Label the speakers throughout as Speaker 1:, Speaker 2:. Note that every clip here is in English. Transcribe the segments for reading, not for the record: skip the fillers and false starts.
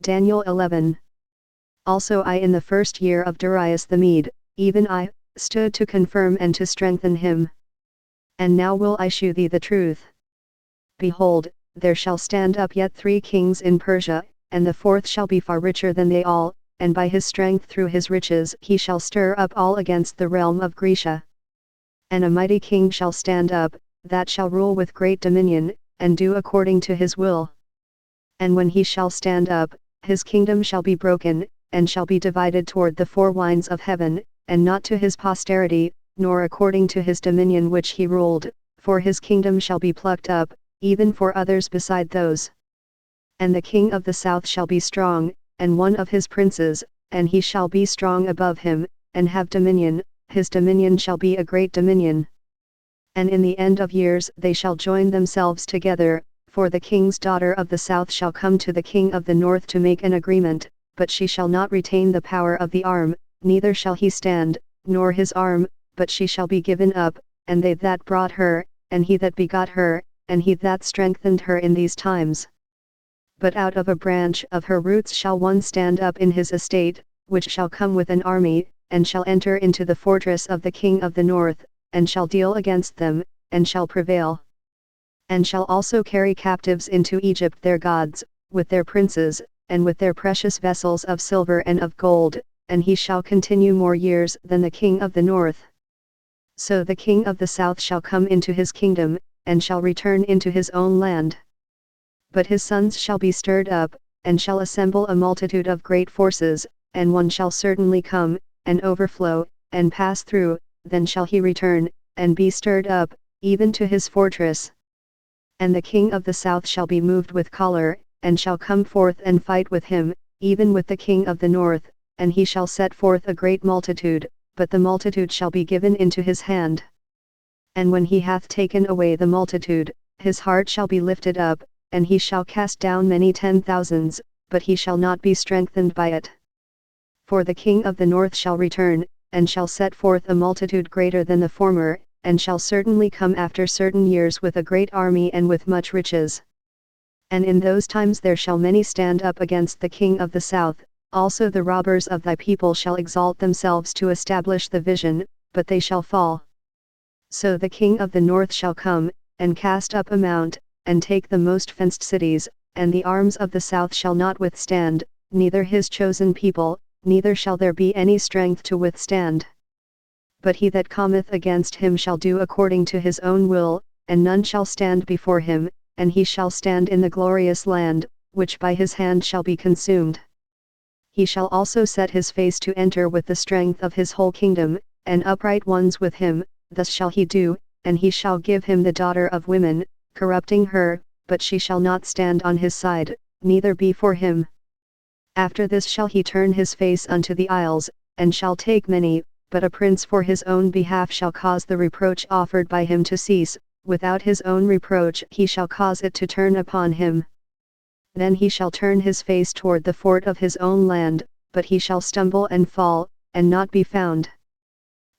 Speaker 1: Daniel 11. Also I in the first year of Darius the Mede, even I, stood to confirm and to strengthen him. And now will I shew thee the truth. Behold, there shall stand up yet 3 kings in Persia, and the 4th shall be far richer than they all, and by his strength through his riches he shall stir up all against the realm of Grecia. And a mighty king shall stand up, that shall rule with great dominion, and do according to his will. And when he shall stand up, his kingdom shall be broken, and shall be divided toward the 4 winds of heaven, and not to his posterity, nor according to his dominion which he ruled, for his kingdom shall be plucked up, even for others beside those. And the king of the south shall be strong, and one of his princes, and he shall be strong above him, and have dominion, his dominion shall be a great dominion. And in the end of years they shall join themselves together, for the king's daughter of the south shall come to the king of the north to make an agreement, but she shall not retain the power of the arm, neither shall he stand, nor his arm, but she shall be given up, and they that brought her, and he that begot her, and he that strengthened her in these times. But out of a branch of her roots shall one stand up in his estate, which shall come with an army, and shall enter into the fortress of the king of the north, and shall deal against them, and shall prevail. And shall also carry captives into Egypt their gods, with their princes, and with their precious vessels of silver and of gold, and he shall continue more years than the king of the north. So the king of the south shall come into his kingdom, and shall return into his own land. But his sons shall be stirred up, and shall assemble a multitude of great forces, and one shall certainly come, and overflow, and pass through, then shall he return, and be stirred up, even to his fortress. And the king of the south shall be moved with choler, and shall come forth and fight with him, even with the king of the north, and he shall set forth a great multitude, but the multitude shall be given into his hand. And when he hath taken away the multitude, his heart shall be lifted up, and he shall cast down many 10,000s, but he shall not be strengthened by it. For the king of the north shall return, and shall set forth a multitude greater than the former, and shall certainly come after certain years with a great army and with much riches. And in those times there shall many stand up against the king of the south, also the robbers of thy people shall exalt themselves to establish the vision, but they shall fall. So the king of the north shall come, and cast up a mount, and take the most fenced cities, and the arms of the south shall not withstand, neither his chosen people, neither shall there be any strength to withstand. But he that cometh against him shall do according to his own will, and none shall stand before him, and he shall stand in the glorious land, which by his hand shall be consumed. He shall also set his face to enter with the strength of his whole kingdom, and upright ones with him, thus shall he do, and he shall give him the daughter of women, corrupting her, but she shall not stand on his side, neither be for him. After this shall he turn his face unto the isles, and shall take many, but a prince for his own behalf shall cause the reproach offered by him to cease, without his own reproach he shall cause it to turn upon him. Then he shall turn his face toward the fort of his own land, but he shall stumble and fall, and not be found.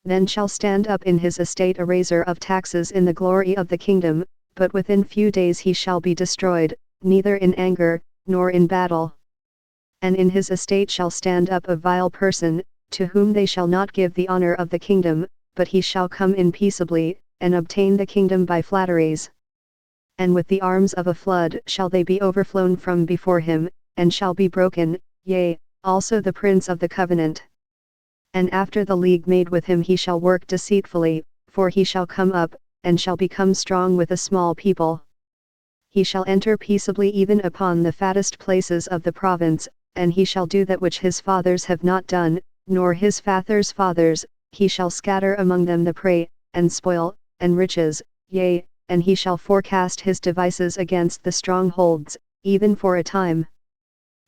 Speaker 1: Then shall stand up in his estate a raiser of taxes in the glory of the kingdom, but within few days he shall be destroyed, neither in anger, nor in battle. And in his estate shall stand up a vile person, to whom they shall not give the honor of the kingdom, but he shall come in peaceably, and obtain the kingdom by flatteries. And with the arms of a flood shall they be overflown from before him, and shall be broken, yea, also the prince of the covenant. And after the league made with him he shall work deceitfully, for he shall come up, and shall become strong with a small people. He shall enter peaceably even upon the fattest places of the province, and he shall do that which his fathers have not done, nor his fathers' fathers, he shall scatter among them the prey, and spoil, and riches, yea, and he shall forecast his devices against the strongholds, even for a time.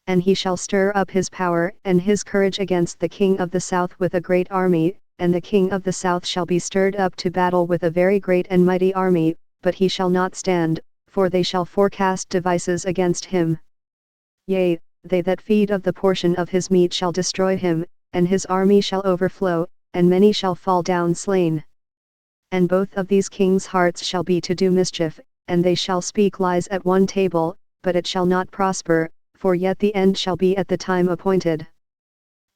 Speaker 1: And he shall stir up his power and his courage against the king of the south with a great army, and the king of the south shall be stirred up to battle with a very great and mighty army, but he shall not stand, for they shall forecast devices against him. Yea, they that feed of the portion of his meat shall destroy him, and his army shall overflow, and many shall fall down slain. And both of these kings' hearts shall be to do mischief, and they shall speak lies at one table, but it shall not prosper, for yet the end shall be at the time appointed.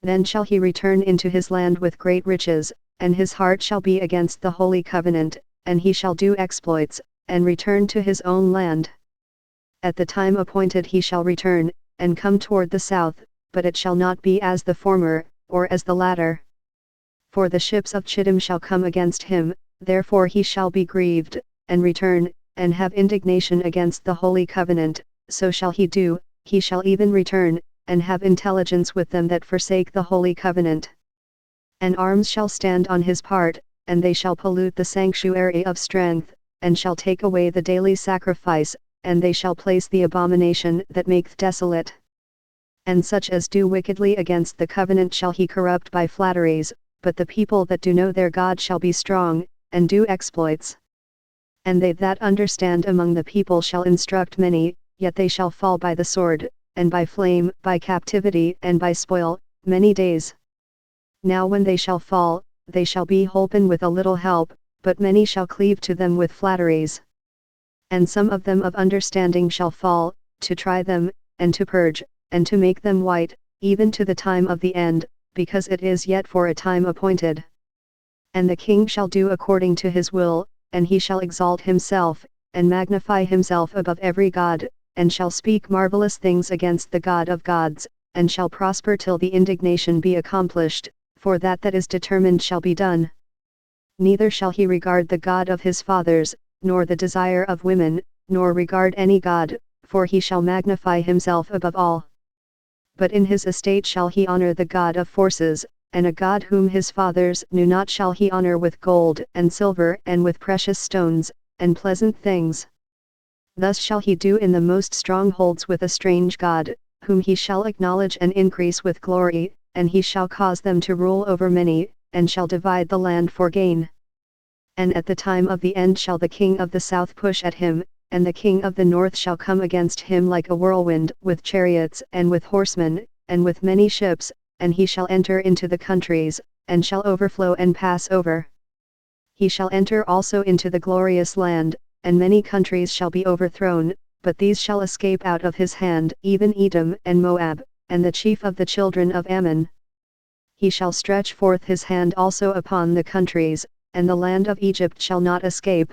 Speaker 1: Then shall he return into his land with great riches, and his heart shall be against the holy covenant, and he shall do exploits, and return to his own land. At the time appointed he shall return, and come toward the south, but it shall not be as the former, or as the latter. For the ships of Chittim shall come against him, therefore he shall be grieved, and return, and have indignation against the holy covenant, so shall he do, he shall even return, and have intelligence with them that forsake the holy covenant. And arms shall stand on his part, and they shall pollute the sanctuary of strength, and shall take away the daily sacrifice, and they shall place the abomination that maketh desolate. And such as do wickedly against the covenant shall he corrupt by flatteries, but the people that do know their God shall be strong, and do exploits. And they that understand among the people shall instruct many, yet they shall fall by the sword, and by flame, by captivity, and by spoil, many days. Now when they shall fall, they shall be holpen with a little help, but many shall cleave to them with flatteries. And some of them of understanding shall fall, to try them, and to purge, and to make them white, even to the time of the end, because it is yet for a time appointed. And the king shall do according to his will, and he shall exalt himself, and magnify himself above every god, and shall speak marvelous things against the God of gods, and shall prosper till the indignation be accomplished, for that is determined shall be done. Neither shall he regard the God of his fathers, nor the desire of women, nor regard any god, for he shall magnify himself above all. But in his estate shall he honor the God of forces, and a God whom his fathers knew not shall he honor with gold and silver and with precious stones, and pleasant things. Thus shall he do in the most strongholds with a strange God, whom he shall acknowledge and increase with glory, and he shall cause them to rule over many, and shall divide the land for gain. And at the time of the end shall the king of the south push at him, and the king of the north shall come against him like a whirlwind, with chariots and with horsemen, and with many ships, and he shall enter into the countries, and shall overflow and pass over. He shall enter also into the glorious land, and many countries shall be overthrown, but these shall escape out of his hand, even Edom and Moab, and the chief of the children of Ammon. He shall stretch forth his hand also upon the countries, and the land of Egypt shall not escape.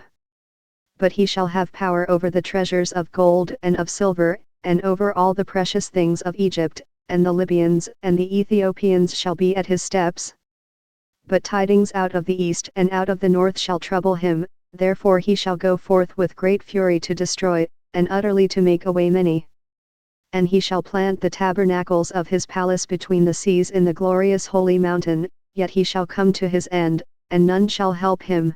Speaker 1: But he shall have power over the treasures of gold and of silver, and over all the precious things of Egypt, and the Libyans and the Ethiopians shall be at his steps. But tidings out of the east and out of the north shall trouble him, therefore he shall go forth with great fury to destroy, and utterly to make away many. And he shall plant the tabernacles of his palace between the seas in the glorious holy mountain, yet he shall come to his end, and none shall help him.